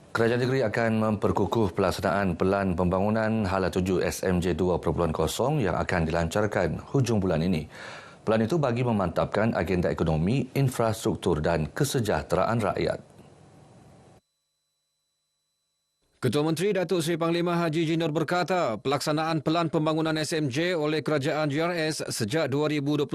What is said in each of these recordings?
Kerajaan negeri akan memperkukuh pelaksanaan Pelan Pembangunan Hala Tuju SMJ 2.0 yang akan dilancarkan hujung bulan ini. Pelan itu bagi memantapkan agenda ekonomi, infrastruktur dan kesejahteraan rakyat. Ketua Menteri Datuk Seri Panglima Haji Jinor berkata, pelaksanaan Pelan Pembangunan SMJ oleh Kerajaan GRS sejak 2021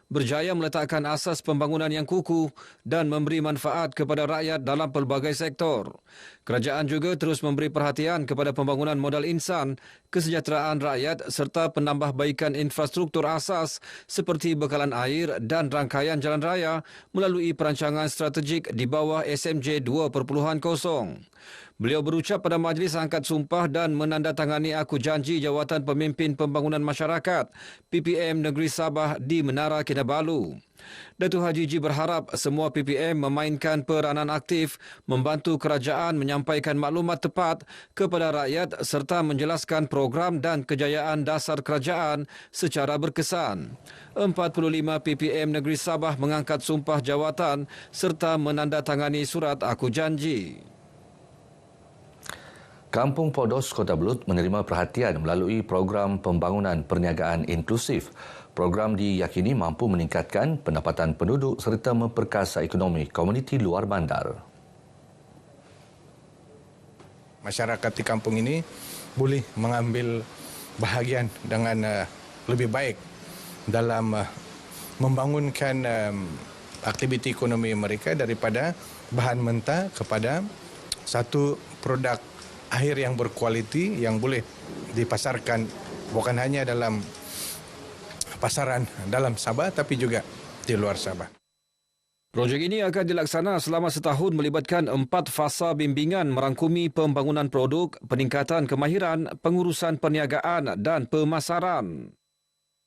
berjaya meletakkan asas pembangunan yang kukuh dan memberi manfaat kepada rakyat dalam pelbagai sektor. Kerajaan juga terus memberi perhatian kepada pembangunan modal insan, kesejahteraan rakyat serta penambahbaikan infrastruktur asas seperti bekalan air dan rangkaian jalan raya melalui perancangan strategik di bawah SMJ 2.0. Beliau berucap pada majlis angkat sumpah dan menandatangani aku janji Jawatan Pemimpin Pembangunan Masyarakat PPM Negeri Sabah di Menara Kinabalu. Datuk Haji Ji berharap semua PPM memainkan peranan aktif membantu kerajaan menyampaikan maklumat tepat kepada rakyat serta menjelaskan program dan kejayaan dasar kerajaan secara berkesan. 45 PPM Negeri Sabah mengangkat sumpah jawatan serta menandatangani surat aku janji. Kampung Podos Kota Belud menerima perhatian melalui program pembangunan perniagaan inklusif. Program diyakini mampu meningkatkan pendapatan penduduk serta memperkasa ekonomi komuniti luar bandar. Masyarakat di kampung ini boleh mengambil bahagian dengan lebih baik dalam membangunkan aktiviti ekonomi mereka daripada bahan mentah kepada satu produk akhir yang berkualiti yang boleh dipasarkan bukan hanya dalam pasaran dalam Sabah tapi juga di luar Sabah. Projek ini akan dilaksana selama setahun melibatkan 4 fasa bimbingan merangkumi pembangunan produk, peningkatan kemahiran, pengurusan perniagaan dan pemasaran.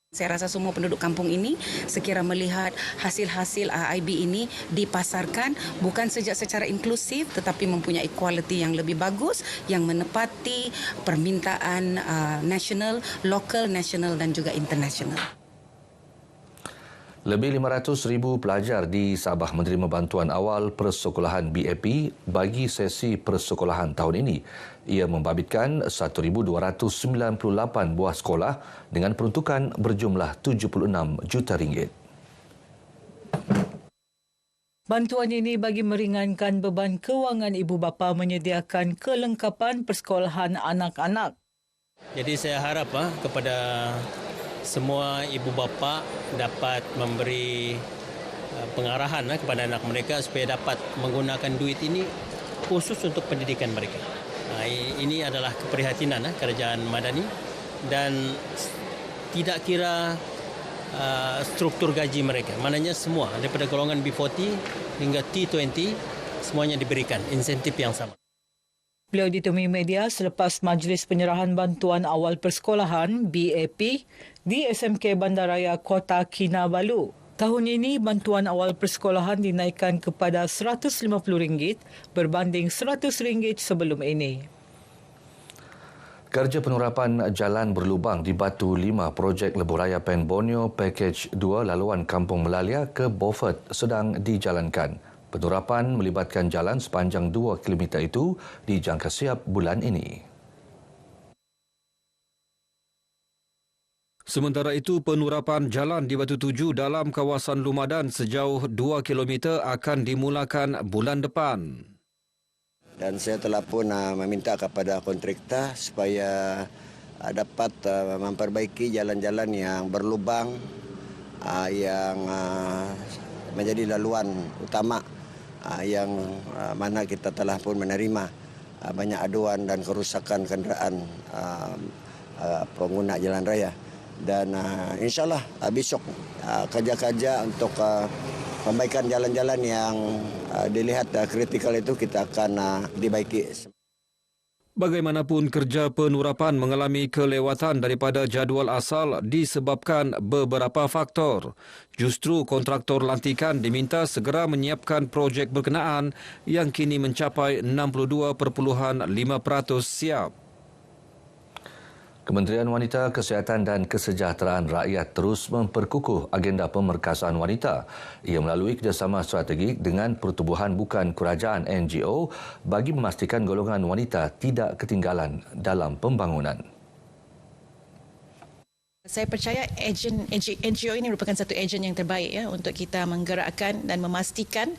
Saya rasa semua penduduk kampung ini sekira melihat hasil-hasil IB ini dipasarkan bukan saja secara inklusif tetapi mempunyai kualiti yang lebih bagus yang menepati permintaan nasional, lokal, nasional dan juga internasional. Lebih 500,000 pelajar di Sabah menerima bantuan awal persekolahan BAP bagi sesi persekolahan tahun ini. Ia membabitkan 1,298 buah sekolah dengan peruntukan berjumlah 76 juta ringgit. Bantuan ini bagi meringankan beban kewangan ibu bapa menyediakan kelengkapan persekolahan anak-anak. Jadi saya harap kepada semua ibu bapa dapat memberi pengarahan kepada anak mereka supaya dapat menggunakan duit ini khusus untuk pendidikan mereka. Ini adalah keprihatinan kerajaan Madani dan tidak kira struktur gaji mereka. Maknanya semua daripada golongan B40 hingga T20 semuanya diberikan insentif yang sama. Beliau ditemui media selepas majlis penyerahan bantuan awal persekolahan BAP di SMK Bandaraya Kota Kinabalu. Tahun ini bantuan awal persekolahan dinaikkan kepada RM150 berbanding RM100 sebelum ini. Kerja penurapan jalan berlubang di Batu 5 projek Lebuh Raya Pen Borneo Pakej 2 laluan Kampung Melalia ke Beaufort sedang dijalankan. Penurapan melibatkan jalan sepanjang 2 km itu dijangka siap bulan ini. Sementara itu, penurapan jalan di Batu Tuju dalam kawasan Lumadan sejauh 2 km akan dimulakan bulan depan. Dan saya telah pun meminta kepada kontraktor supaya dapat memperbaiki jalan-jalan yang berlubang yang menjadi laluan utama yang mana kita telah pun menerima banyak aduan dan kerusakan kenderaan pengguna jalan raya. Dan insyaAllah besok kerja-kerja untuk perbaikan jalan-jalan yang dilihat kritikal itu kita akan dibaiki. Bagaimanapun, kerja penurapan mengalami kelewatan daripada jadual asal disebabkan beberapa faktor. Justru kontraktor lantikan diminta segera menyiapkan projek berkenaan yang kini mencapai 62.5% siap. Kementerian Wanita, Kesihatan dan Kesejahteraan Rakyat terus memperkukuh agenda pemerkasaan wanita. Ia melalui kerjasama strategik dengan pertubuhan bukan kerajaan NGO bagi memastikan golongan wanita tidak ketinggalan dalam pembangunan. Saya percaya NGO ini merupakan satu ejen yang terbaik ya untuk kita menggerakkan dan memastikan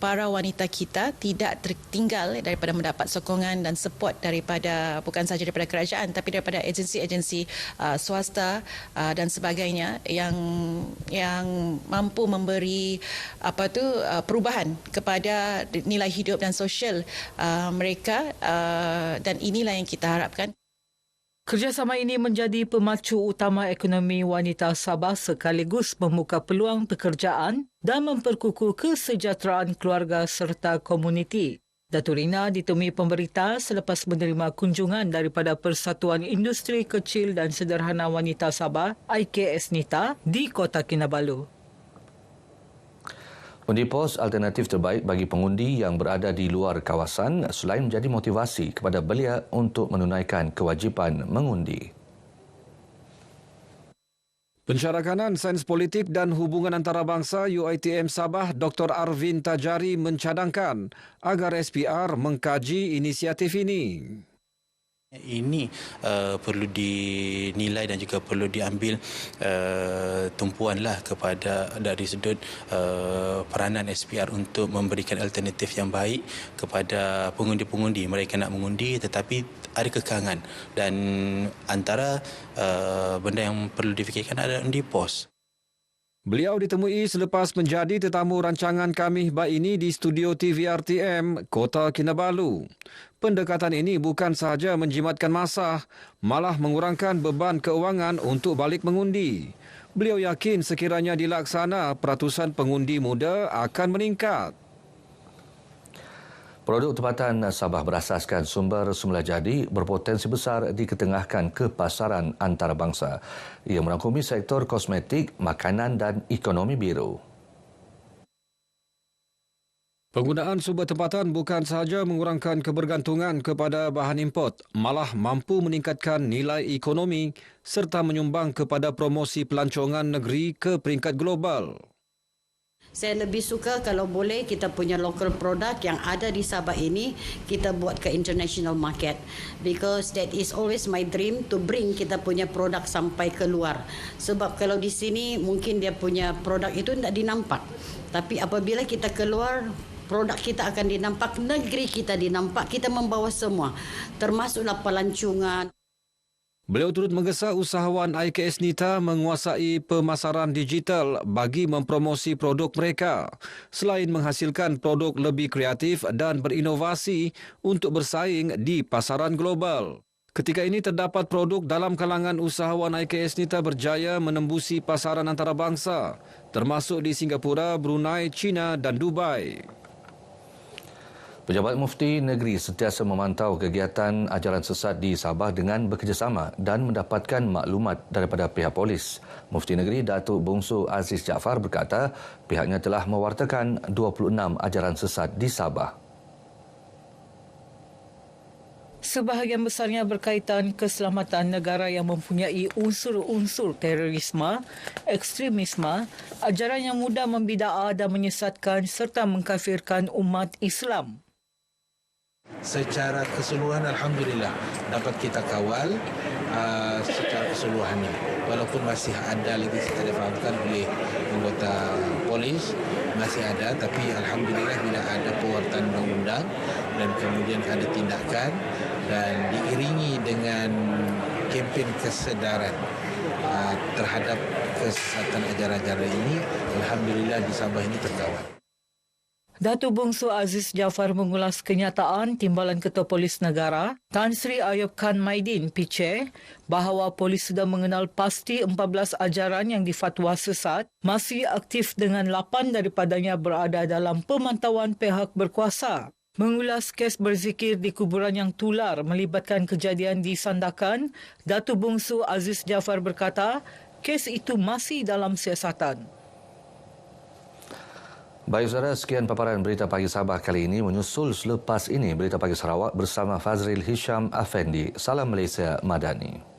para wanita kita tidak tertinggal daripada mendapat sokongan dan support daripada bukan sahaja daripada kerajaan tapi daripada agensi-agensi swasta dan sebagainya yang mampu memberi perubahan kepada nilai hidup dan sosial mereka dan inilah yang kita harapkan. Kerjasama ini menjadi pemacu utama ekonomi wanita Sabah sekaligus membuka peluang pekerjaan dan memperkukuh kesejahteraan keluarga serta komuniti. Datuk Rina ditemui pemberita selepas menerima kunjungan daripada Persatuan Industri Kecil dan Sederhana Wanita Sabah, IKS NITA, di Kota Kinabalu. Undi pos alternatif terbaik bagi pengundi yang berada di luar kawasan selain menjadi motivasi kepada belia untuk menunaikan kewajipan mengundi. Pensyarah Kanan Sains Politik dan Hubungan Antarabangsa UiTM Sabah Dr. Arvin Tajari mencadangkan agar SPR mengkaji inisiatif ini. Ini perlu dinilai dan juga perlu diambil tumpuanlah kepada dari sudut peranan SPR untuk memberikan alternatif yang baik kepada pengundi-pengundi. Mereka nak mengundi tetapi ada kekangan dan antara benda yang perlu difikirkan adalah undi pos. Beliau ditemui selepas menjadi tetamu rancangan Kami Baik ini di studio TVRTM Kota Kinabalu. Pendekatan ini bukan sahaja menjimatkan masa, malah mengurangkan beban keuangan untuk balik mengundi. Beliau yakin sekiranya dilaksana, peratusan pengundi muda akan meningkat. Produk tempatan Sabah berasaskan sumber semula jadi berpotensi besar diketengahkan ke pasaran antarabangsa. Ia merangkumi sektor kosmetik, makanan dan ekonomi biru. Penggunaan sumber tempatan bukan sahaja mengurangkan kebergantungan kepada bahan import, malah mampu meningkatkan nilai ekonomi serta menyumbang kepada promosi pelancongan negeri ke peringkat global. Saya lebih suka kalau boleh kita punya local product yang ada di Sabah ini kita buat ke international market, because that is always my dream to bring kita punya produk sampai keluar. Sebab kalau di sini mungkin dia punya produk itu tidak dinampak, tapi apabila kita keluar produk kita akan dinampak, negeri kita dinampak, kita membawa semua termasuklah pelancongan. Beliau turut menggesa usahawan IKS NITA menguasai pemasaran digital bagi mempromosi produk mereka, selain menghasilkan produk lebih kreatif dan berinovasi untuk bersaing di pasaran global. Ketika ini terdapat produk dalam kalangan usahawan IKS NITA berjaya menembusi pasaran antarabangsa, termasuk di Singapura, Brunei, China dan Dubai. Pejabat Mufti Negeri sentiasa memantau kegiatan ajaran sesat di Sabah dengan bekerjasama dan mendapatkan maklumat daripada pihak polis. Mufti Negeri Datuk Bongsu Aziz Jaafar berkata pihaknya telah mewartakan 26 ajaran sesat di Sabah. Sebahagian besarnya berkaitan keselamatan negara yang mempunyai unsur-unsur terorisme, ekstremisme, ajaran yang mudah membidaa dan menyesatkan serta mengkafirkan umat Islam. Secara keseluruhan alhamdulillah dapat kita kawal secara keseluruhannya, walaupun masih ada lagi kita difahamkan oleh anggota polis masih ada, tapi alhamdulillah bila ada pewartaan undang-undang dan kemudian ada tindakan dan diiringi dengan kempen kesedaran terhadap kesesatan ajaran-ajaran ini, alhamdulillah di Sabah ini terkawal. Datuk Bongsu Aziz Jaafar mengulas kenyataan Timbalan Ketua Polis Negara Tan Sri Ayub Khan Maidin PICE bahawa polis sudah mengenal pasti 14 ajaran yang difatwa sesat masih aktif dengan 8 daripadanya berada dalam pemantauan pihak berkuasa. Mengulas kes berzikir di kuburan yang tular melibatkan kejadian di Sandakan, Datuk Bongsu Aziz Jaafar berkata kes itu masih dalam siasatan. Baik saudara, sekian paparan Berita Pagi Sabah kali ini. Menyusul selepas ini Berita Pagi Sarawak bersama Fazril Hisham Afendi. Salam Malaysia Madani.